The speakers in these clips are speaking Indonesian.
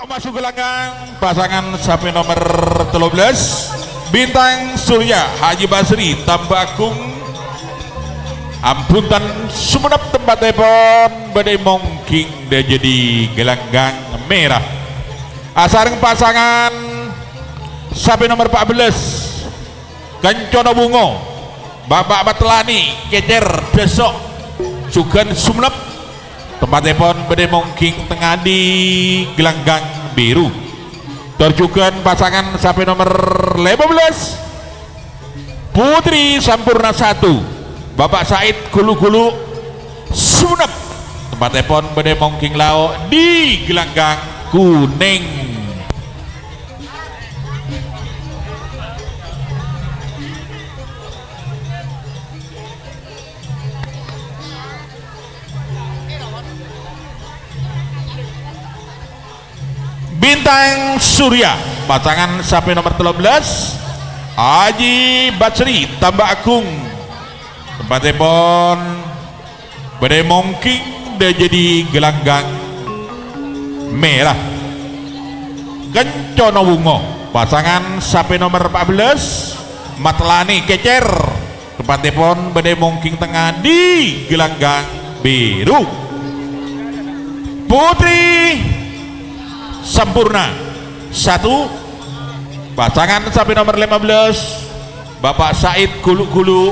Masuk gelanggang pasangan sapi nomor 13 Bintang Surya Haji Basri Tambakung Ampuntan Sumenep tempat telepon badai mongking dia jadi gelanggang merah. Asareng pasangan sapi nomor 14 Kencono Bungo Bapak Batlani Kecer Desok Sugan Sumenep tempat telepon badai mongking tengah di gelanggang biru. Terjukan pasangan sapi nomor 15 Putri Sampurna 1 Bapak Said Gulu-Gulu Sumenep tempat telepon badai mongking lao di gelanggang kuning. Bintang Surya pasangan sapi nomor 13 Haji Basri Tambak Agung tempat telepon badai mongking dia jadi gelanggang merah. Kencono Bungo pasangan sapi nomor 14 Matlani Kecer tempat telepon badai mongking tengah di gelanggang biru. Putri Sampurna 1 pasangan sapi nomor 15 Bapak Said Gulu-Gulu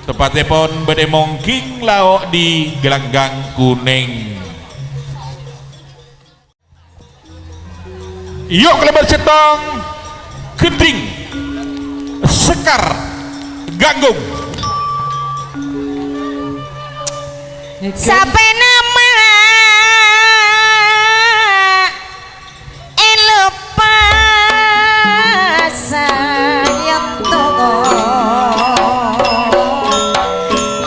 tempat telepon badai mongking laok di gelanggang kuning. Yuk kelebar setong Gending Sekar Ganggung. Sampai nama sayang toko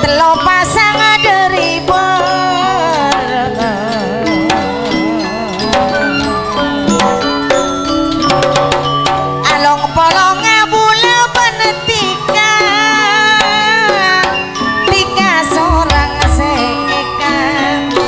telo pasang dari along polong ngabula penetika tiga seorang sekan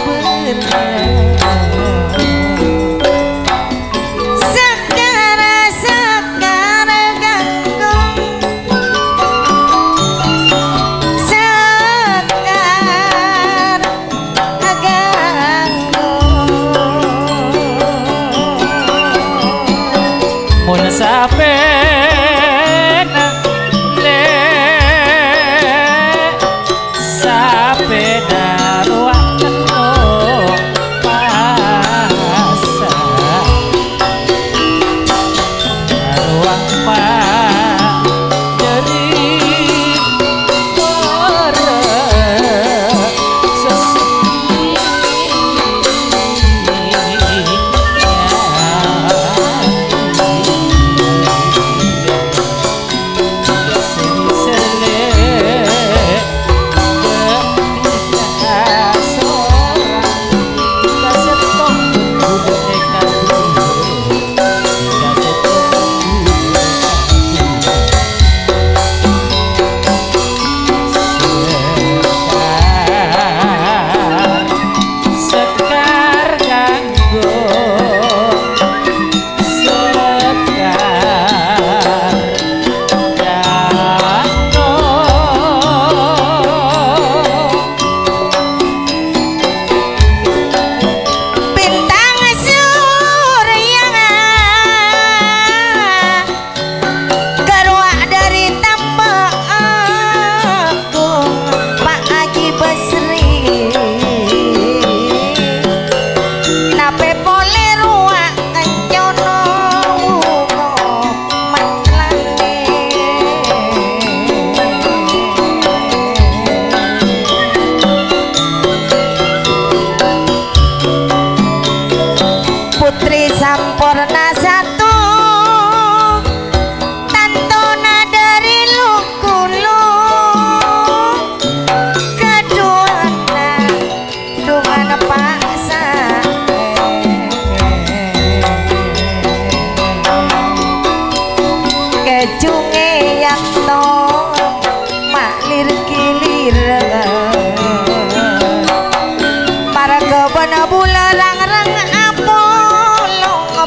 para kebana bularang rang apolong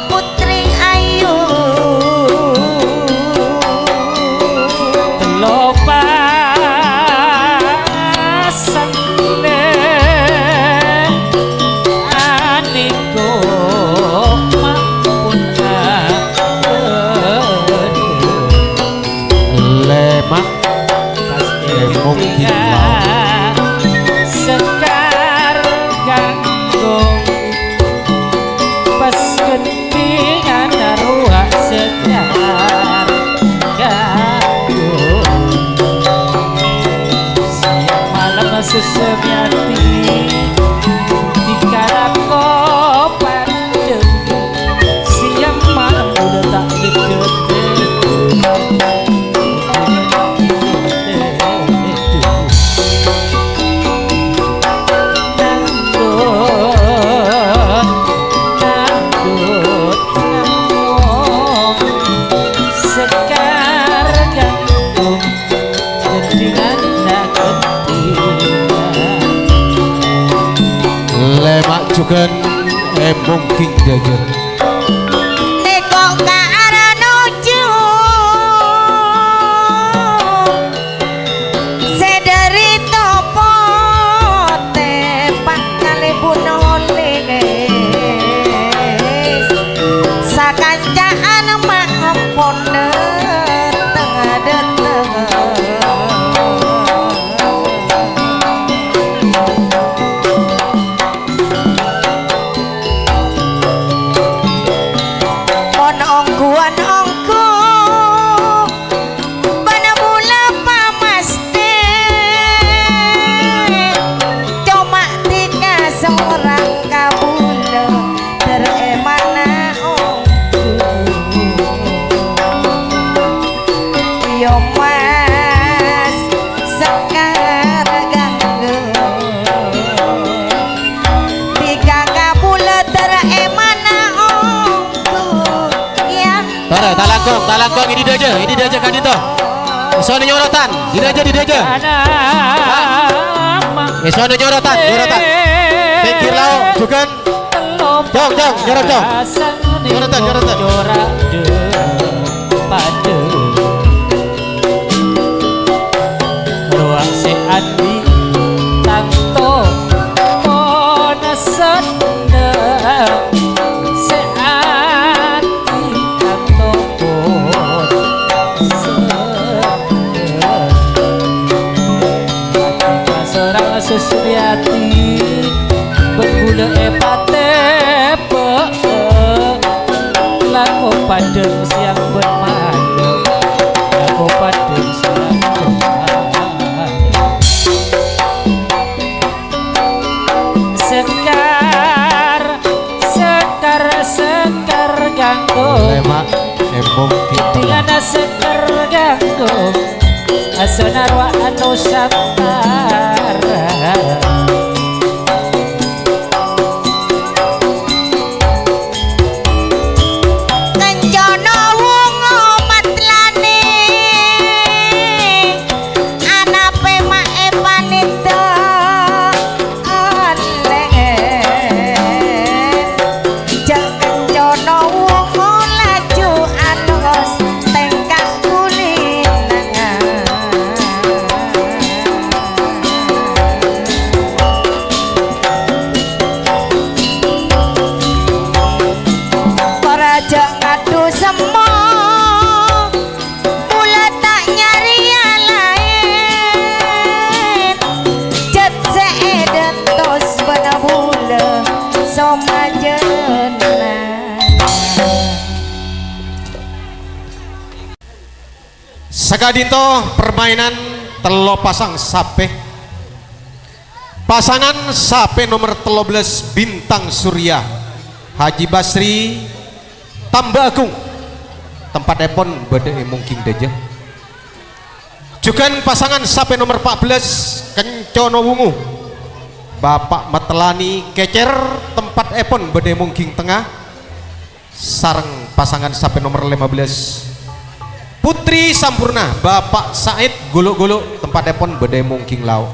pas gendingan ruah segar ganggu siang malam sesemiati dikala kopan siang malam udah tak deket Juga mungkin jajan Neko kaara nuju sederi topo tepak kali bunolis sakancaan mampun tengah deteng talangkong ini dia aja kan itu soalnya nyorotan dia aja soalnya nyorotan pinggir laut juga jong nyorotan pada ruang si Andi tanto monasan Susuryati bergula epate laku pada siang bermalam laku pada siang bermalam sekar ganggu dengan sekar ganggu asanarwa anu santara Kencana wungu matlane anape mae panita jek kencana wungu laju anus tengkak kulinangan Raja ngadu semo mula tak nyari yang lain jet seeden tos bena bula soma jenah Sakadinto permainan telo pasang sape pasangan sape nomor 13 Bintang Surya Haji Basri Tambah Agung tempat epon bade mungkin deja juga pasangan sape nomor 14 Kencono Wungu Bapak Metelani Kecer tempat epon bade mungkin tengah sareng pasangan sape nomor 15 Putri Sampurna Bapak Said Guluk-Guluk tempat epon bade mungkin lau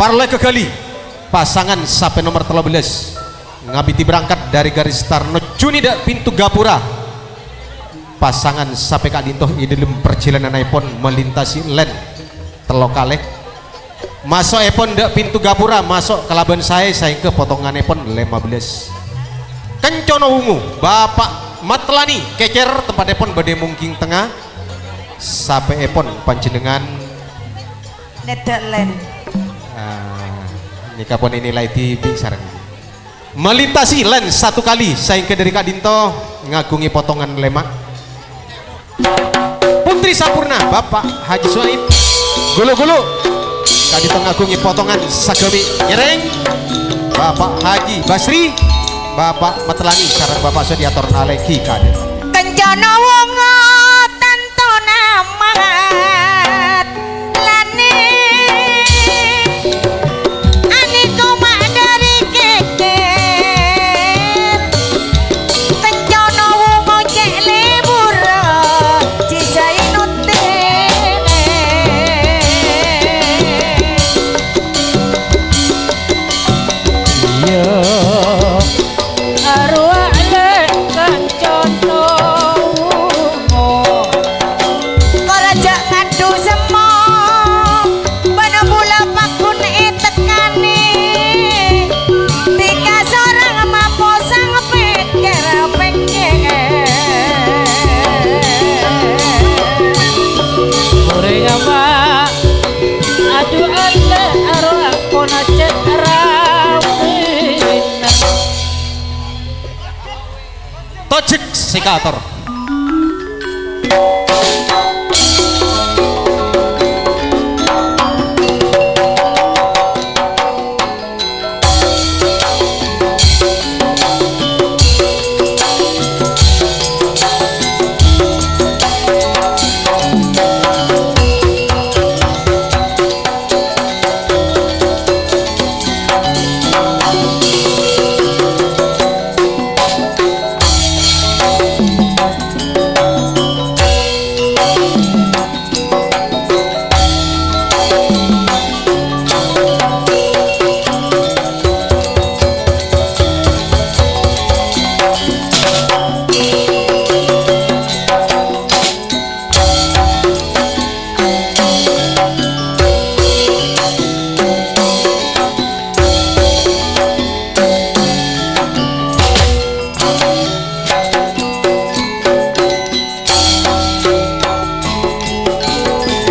parle kegali pasangan sape nomor 13 ngabiti berangkat dari garis start Junida pintu gapura pasangan sampai Kak Dintoh di dalam perjalanan iPhone melintasi len telokale masuk iPhone dak pintu gapura masuk ke laban saya ke potongan iPhone 15 Kencono Wungu Bapak Matlani Kecer tempat iPhone bade mungkin tengah sampai iPhone panjenengan nedak len ini kapan ini lagi sarang melintasi len satu kali saingke dari Kak Dinto ngagungi potongan lemak. Putri Sampurna Bapak Haji Suaib gulu-gulu Kak Dinto ngagungi potongan sagemi nyereng Bapak Haji Basri Bapak Metelangi sareng Bapak Sediator Naleki Kade Kencana wonga tanto namat lane aniku mak dari keker kencana wonga cek libur cisai nutene Iya arwah lek kancono Koraja ngadu semo bana mula pakun tekani tika sorang mapo sang peker Goreng ama aduh ale arwah kona cek rawin Tojek Sekator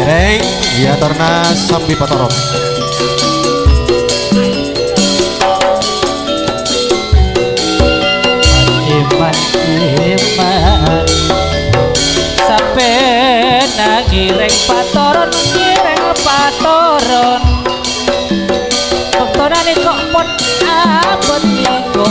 Nyereng ya torna sambi patorok iman sampai nagireng patoron gireng patoron doktoran kok pon abot minggu